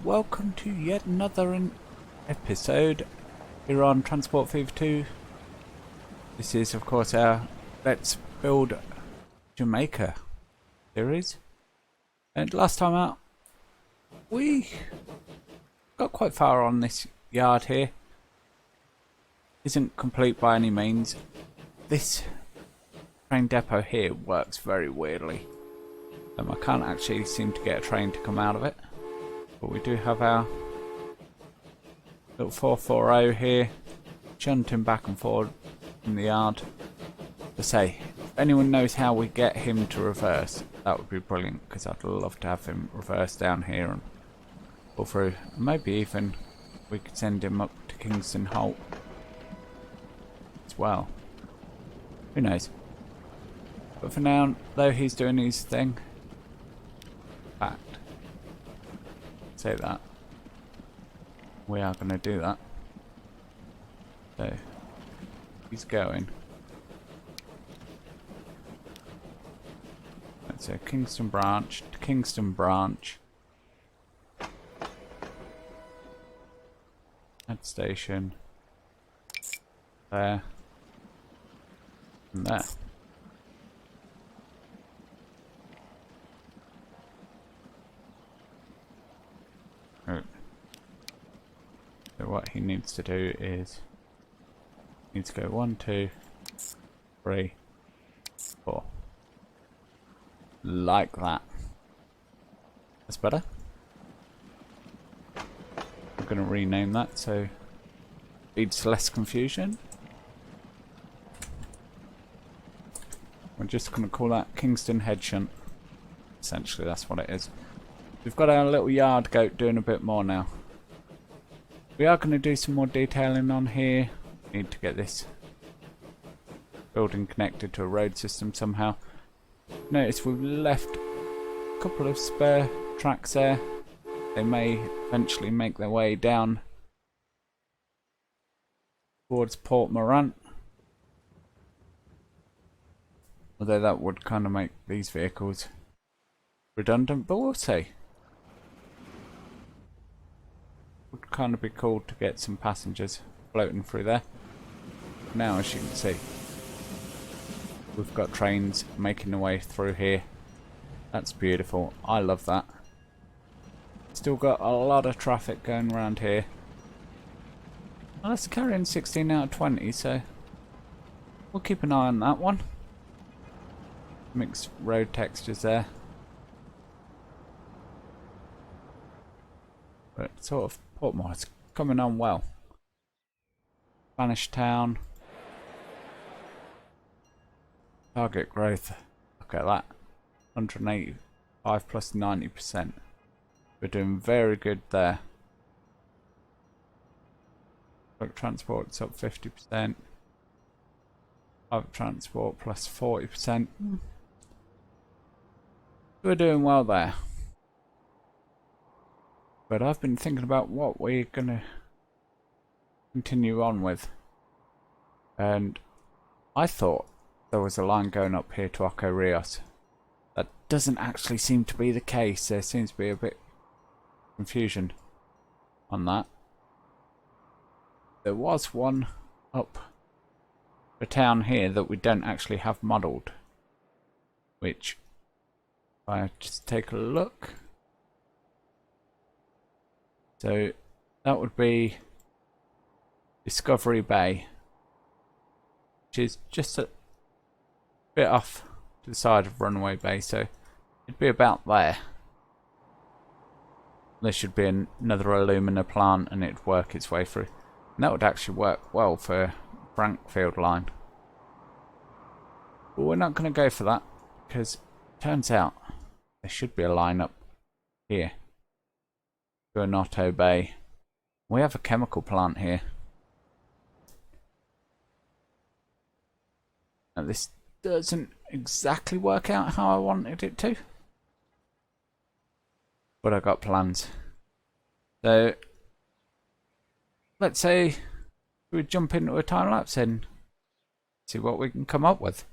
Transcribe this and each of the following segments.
welcome to yet another episode here on Transport Fever 2. This is of course our Let's Build Jamaica series, and last time out we got quite far on this yard here. Isn't complete by any means. This train depot here works very weirdly. I can't actually seem to get a train to come out of it. But we do have our little 440 here, shunting back and forward in the yard. To say, if anyone knows how we get him to reverse, that would be brilliant, because I'd love to have him reverse down here and pull through. Maybe even we could send him up to Kingston Holt as well. Who knows? But for now, though he's doing his thing, fact, say that we are going to do that. So he's going. That's a Kingston branch to Kingston branch. That station there and there. So what he needs to do is needs to go 1, 2, 3, 4. Like that. That's better. I'm going to rename that so leads to less confusion. We're just going to call that Kingston Head Shunt. Essentially that's what it is. We've got our little yard goat doing a bit more now. We are going to do some more detailing on here. Need to get this building connected to a road system somehow. Notice we've left a couple of spare tracks there. They may eventually make their way down towards Port Morant. Although that would kind of make these vehicles redundant, but we'll see. Would kind of be cool to get some passengers floating through there. Now, as you can see, we've got trains making their way through here. That's beautiful. I love that. Still got a lot of traffic going around here. Well, that's carrying 16 out of 20, so we'll keep an eye on that one. Mixed road textures there. But sort of Portmore, it's coming on well. Spanish Town. Target growth. Look at that. 185 plus 90%. We're doing very good there. Public transport's up 50%. Private transport plus 40%. We're doing well there. But I've been thinking about what we're going to continue on with. And I thought there was a line going up here to Ocho Rios. That doesn't actually seem to be the case. There seems to be a bit of confusion on that. There was one up the town here that we don't actually have modelled. Which, if I just take a look. So that would be Discovery Bay, which is just a bit off to the side of Runaway Bay, so it'd be about there. There should be another alumina plant and it'd work its way through. And that would actually work well for Frankfield line. But we're not going to go for that, because it turns out there should be a line up here. Otto Bay. We have a chemical plant here. Now this doesn't exactly work out how I wanted it to, but I got plans. So let's say we jump into a time lapse and see what we can come up with.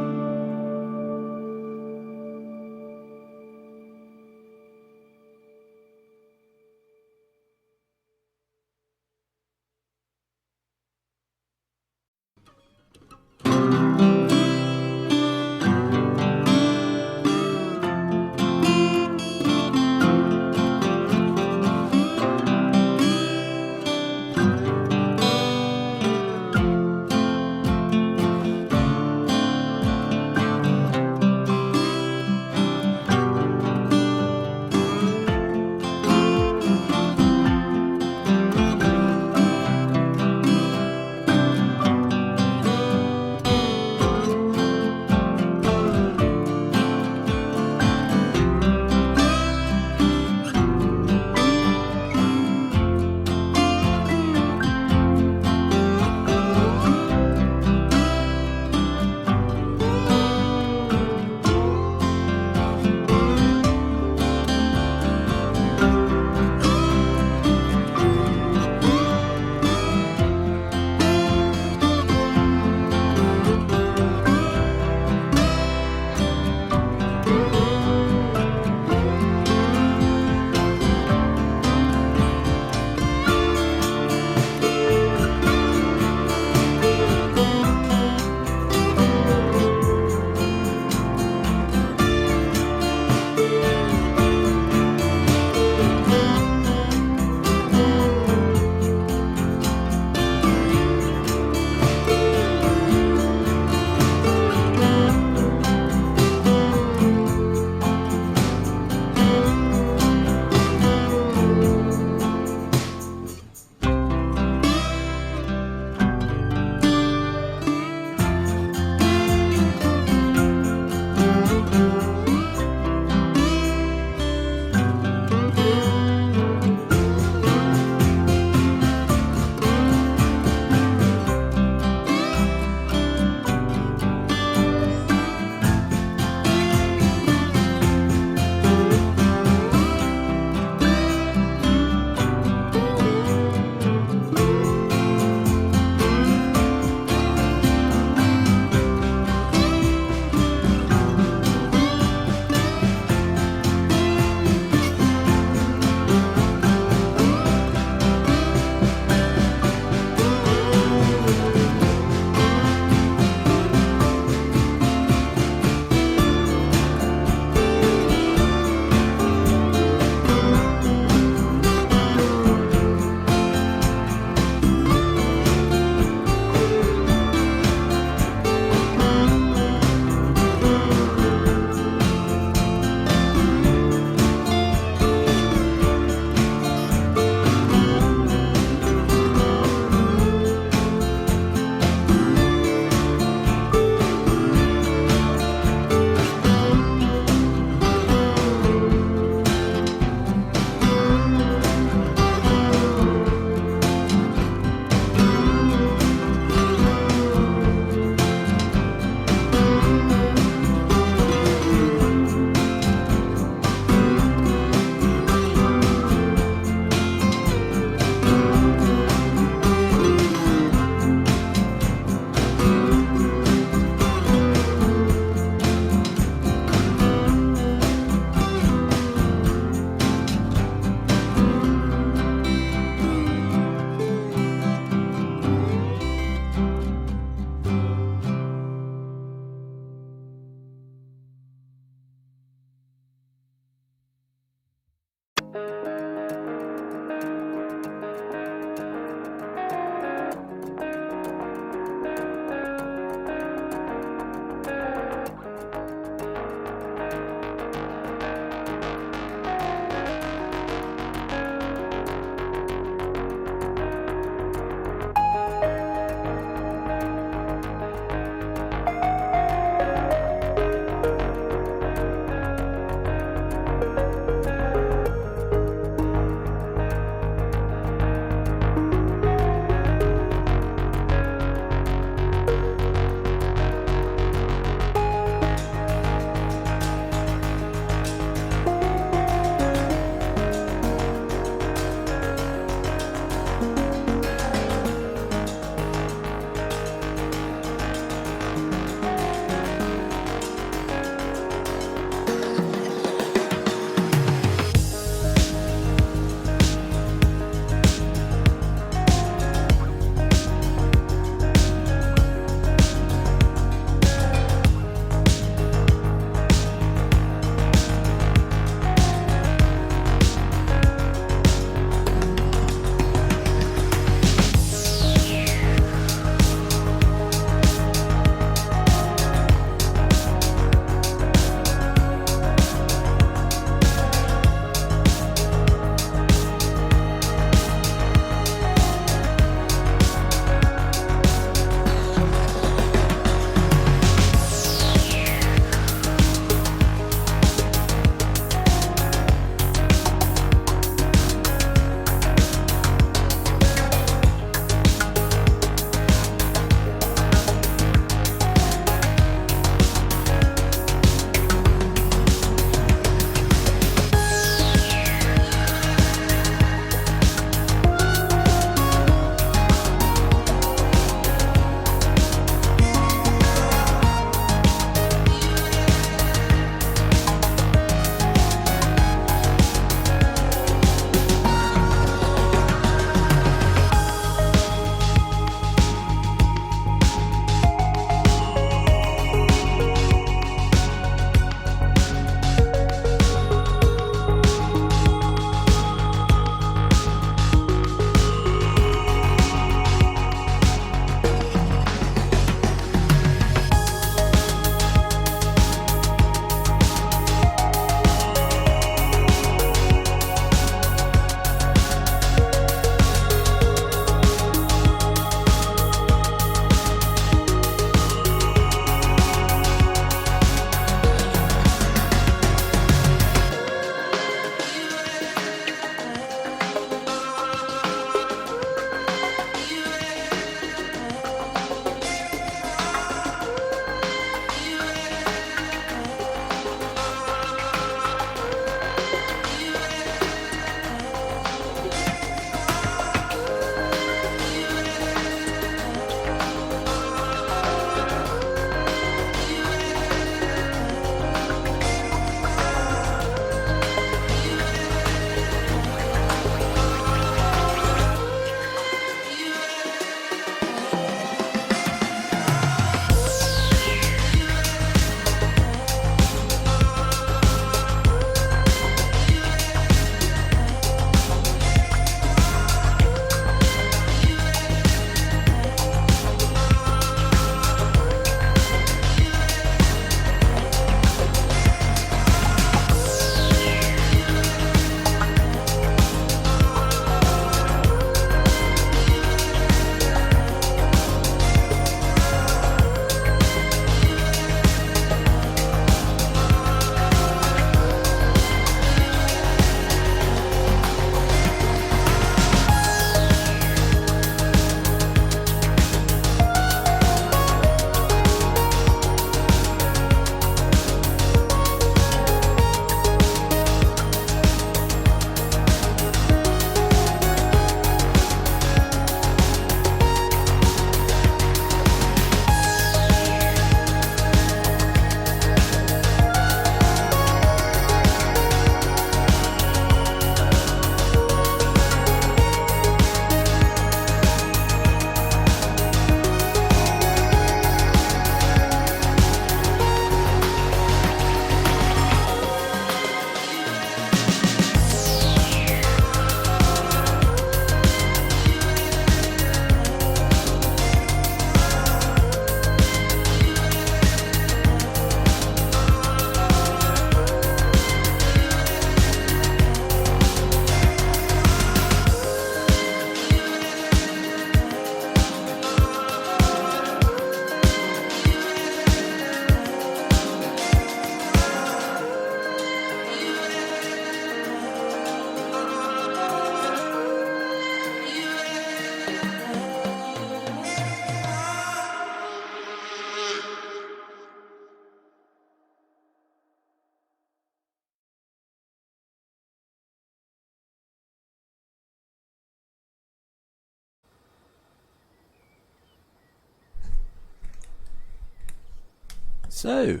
So,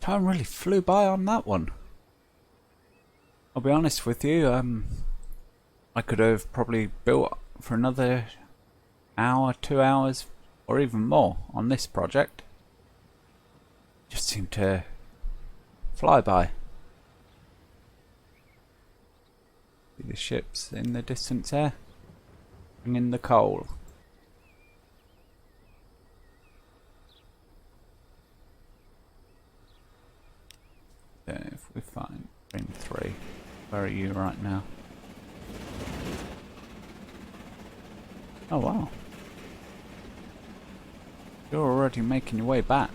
time really flew by on that one. I'll be honest with you, I could have probably built for another hour, 2 hours, or even more on this project. Just seemed to fly by. See the ships in the distance there, bringing the coal. So if we find Train 3, where are you right now? Oh wow. You're already making your way back.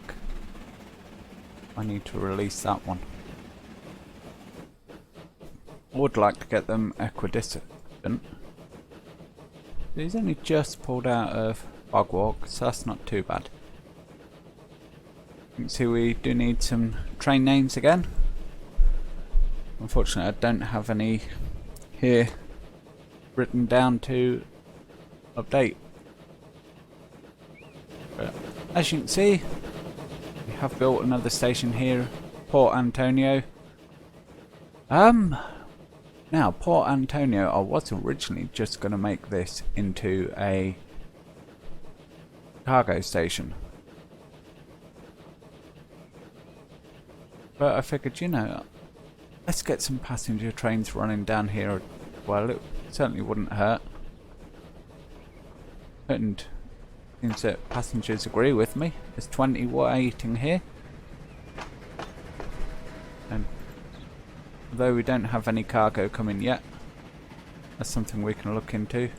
I need to release that one. I would like to get them equidistant. He's only just pulled out of Bogwalk, so that's not too bad. You can see we do need some train names again. Unfortunately, I don't have any here written down to update. But as you can see, we have built another station here, Port Antonio. Now Port Antonio, I was originally just going to make this into a cargo station, but I figured, you know, let's get some passenger trains running down here. Well, it certainly wouldn't hurt. And seems that passengers agree with me. There's 20 waiting here. And though we don't have any cargo coming yet, that's something we can look into.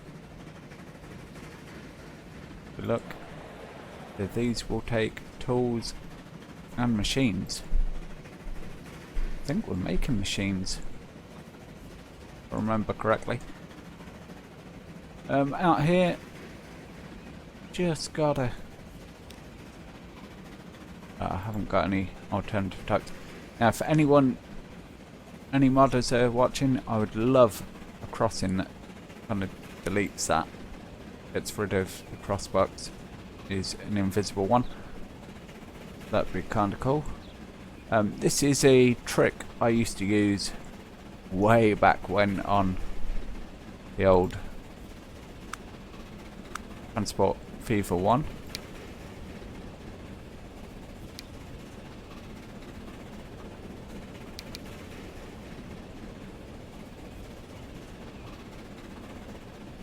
But look, these will take tools and machines. I think we're making machines, if I remember correctly. Out here, just gotta... I haven't got any alternative types. Now, for anyone, any modders that are watching, I would love a crossing that kind of deletes that. Gets rid of the crossbox, is an invisible one. That'd be kind of cool. This is a trick I used to use way back when on the old Transport Fever 1.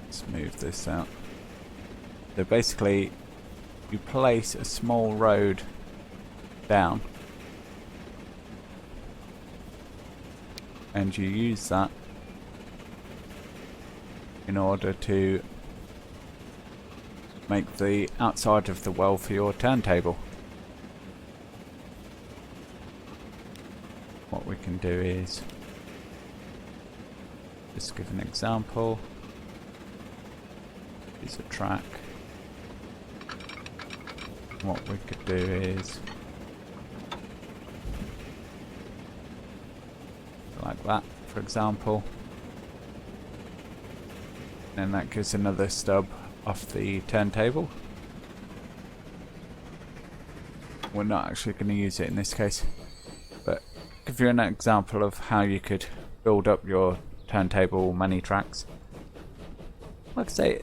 Let's move this out. So basically, you place a small road down, and you use that in order to make the outside of the well for your turntable. What we can do is just give an example. Here's a track. What we could do is like that, for example. And that gives another stub off the turntable. We're not actually going to use it in this case, but give you an example of how you could build up your turntable many tracks. Like I say,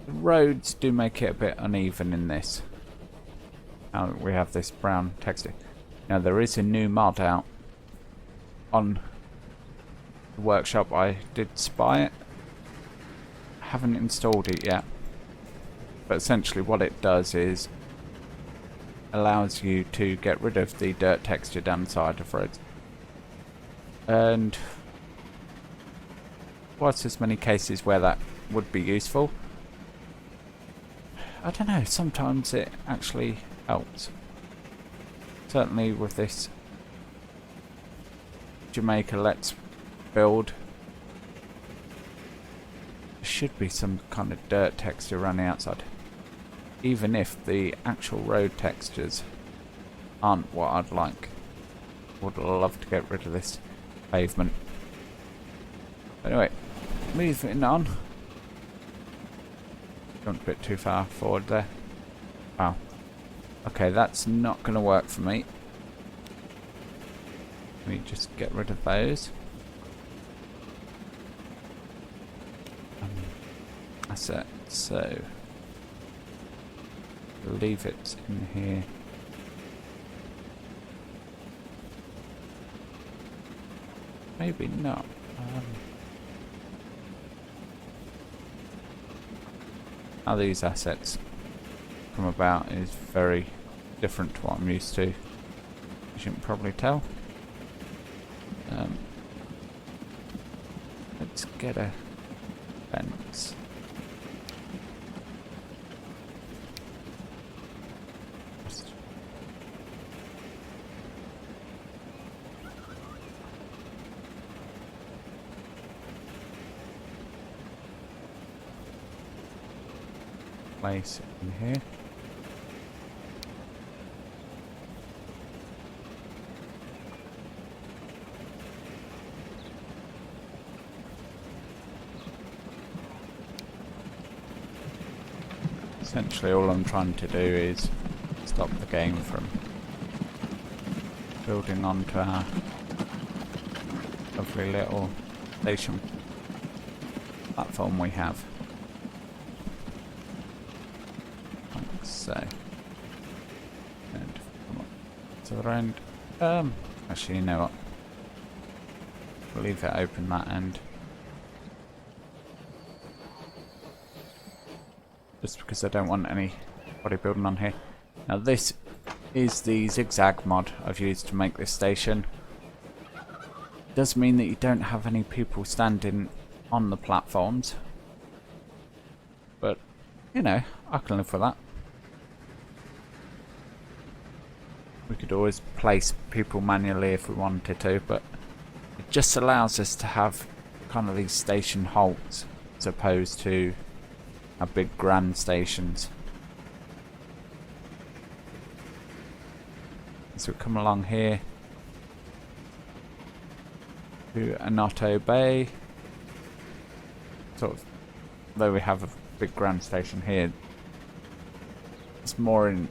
the roads do make it a bit uneven in this. Now we have this brown texture. Now there is a new mod out on the workshop. I did spy it. Haven't installed it yet, but essentially what it does is allows you to get rid of the dirt texture down the side of roads. And whilst there's many cases where that would be useful, I don't know, sometimes it actually helps. Certainly with this Jamaica Let's Build, there should be some kind of dirt texture around the outside, even if the actual road textures aren't what I'd like. Would love to get rid of this pavement. Anyway, moving on. Jumped a bit too far forward there. Wow. Okay, that's not going to work for me. Let me just get rid of those. That's it. So leave it in here. Maybe not. How these assets come about is very different to what I'm used to. You can probably tell. Let's get a fence. Place it in here. Essentially all I'm trying to do is stop the game from building onto our lovely little station platform we have. Like so. And come on to the end. Actually, you know what? We'll leave it open that end. Just because I don't want any bodybuilding on here. Now this is the zigzag mod I've used to make this station. It does mean that you don't have any people standing on the platforms. But, you know, I can live with that. We could always place people manually if we wanted to, but it just allows us to have kind of these station halts as opposed to our big grand stations. So we come along here to Anoto Bay. Sort of, though we have a big grand station here, it's more in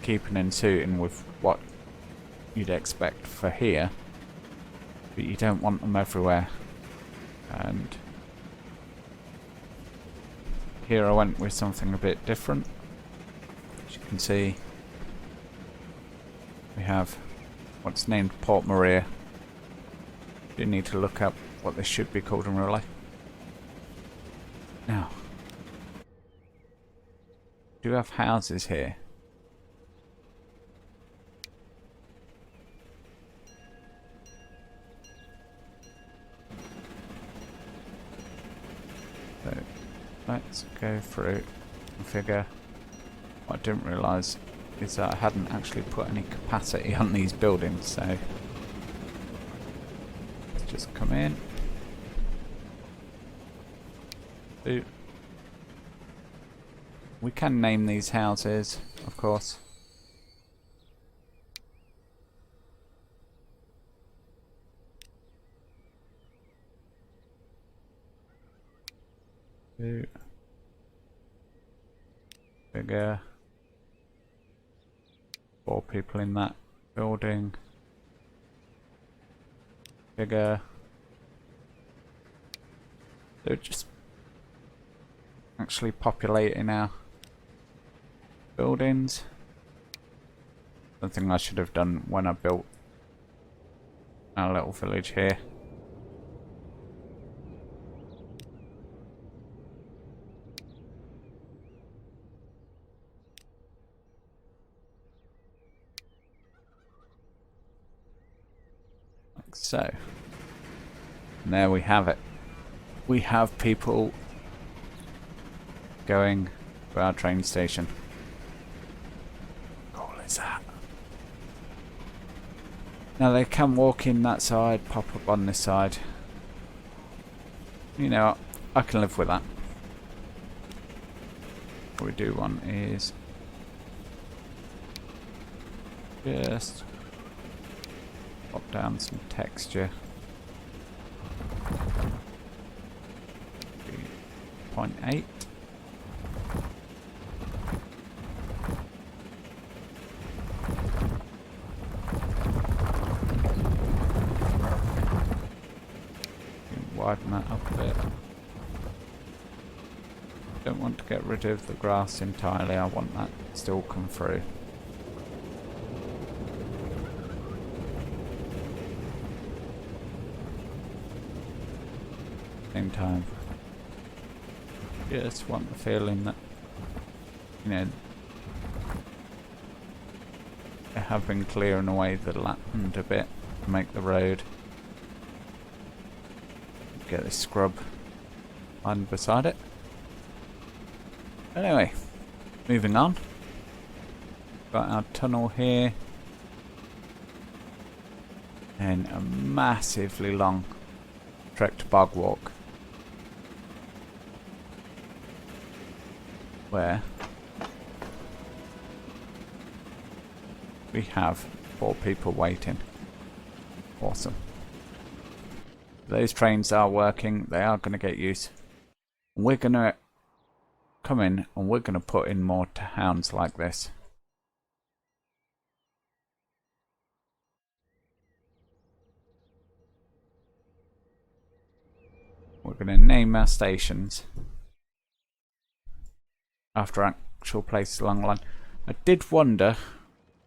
keeping and suiting with what you'd expect for here, but you don't want them everywhere. And here I went with something a bit different. As you can see, we have what's named Port Maria. You need to look up what this should be called in real life. Now, do you have houses here? So let's go through and figure. What I didn't realise is that I hadn't actually put any capacity on these buildings, so let's just come in. Ooh. We can name these houses, of course. Ooh. Bigger. 4 people in that building. Bigger. They're just actually populating our buildings. Something I should have done when I built our little village here. Like so. And there we have it. We have people going to our train station. How cool is that? Now they can walk in that side, pop up on this side. You know, I can live with that. What we do want is just pop down some texture. 0.8. widen that up a bit. Don't want to get rid of the grass entirely, I want that to still come through. Same time, just want the feeling that, you know, they have been clearing away the land a bit to make the road. Get this scrub line beside it. Anyway, moving on. Got our tunnel here. And a massively long trek to Bog Walk. Where we have 4 people waiting. Awesome. Those trains are working. They are going to get used. We're going to come in and we're going to put in more towns like this. We're going to name our stations after actual places along the line. I did wonder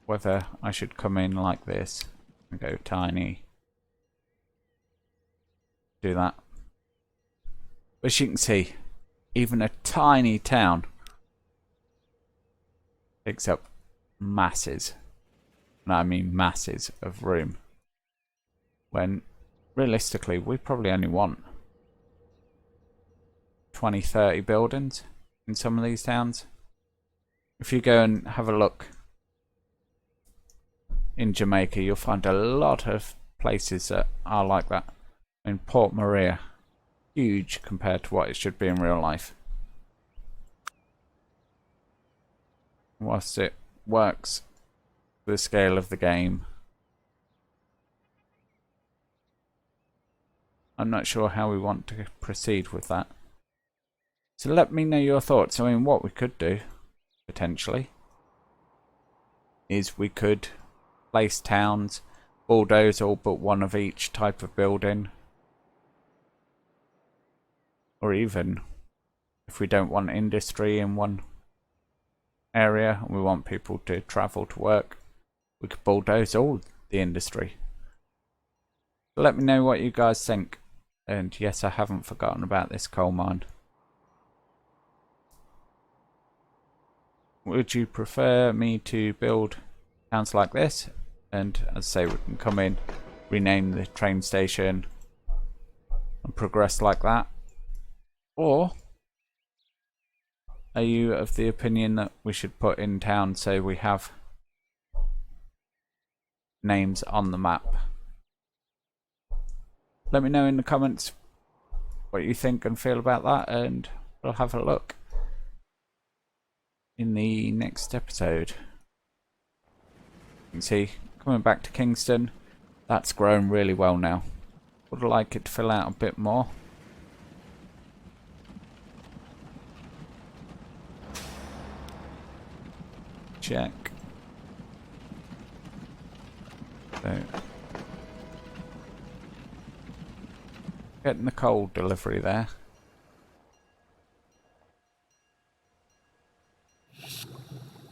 whether I should come in like this and go tiny. Do that. But as you can see, even a tiny town takes up masses, and I mean masses of room, when realistically we probably only want 20-30 buildings in some of these towns. If you go and have a look in Jamaica, you'll find a lot of places that are like that. In Port Maria, huge compared to what it should be in real life. Whilst it works for the scale of the game, I'm not sure how we want to proceed with that. So let me know your thoughts. I mean, what we could do, potentially, is we could place towns, bulldoze all but one of each type of building. Or even, if we don't want industry in one area and we want people to travel to work, we could bulldoze all the industry. So let me know what you guys think. And yes, I haven't forgotten about this coal mine. Would you prefer me to build towns like this? And as I say, we can come in, rename the train station and progress like that. Or are you of the opinion that we should put in town so we have names on the map? Let me know in the comments what you think and feel about that, and we'll have a look in the next episode. You can see, coming back to Kingston, that's grown really well now. Would like it to fill out a bit more. Check. So, getting the coal delivery there.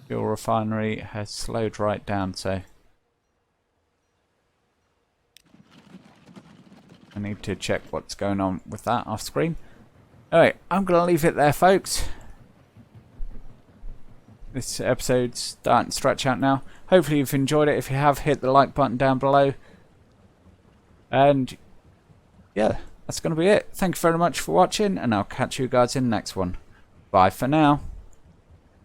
Fuel refinery has slowed right down, so I need to check what's going on with that off screen. Alright, I'm going to leave it there, folks. This episode's starting to stretch out now. Hopefully you've enjoyed it. If you have, hit the like button down below. And yeah, that's going to be it. Thank you very much for watching, and I'll catch you guys in the next one. Bye for now.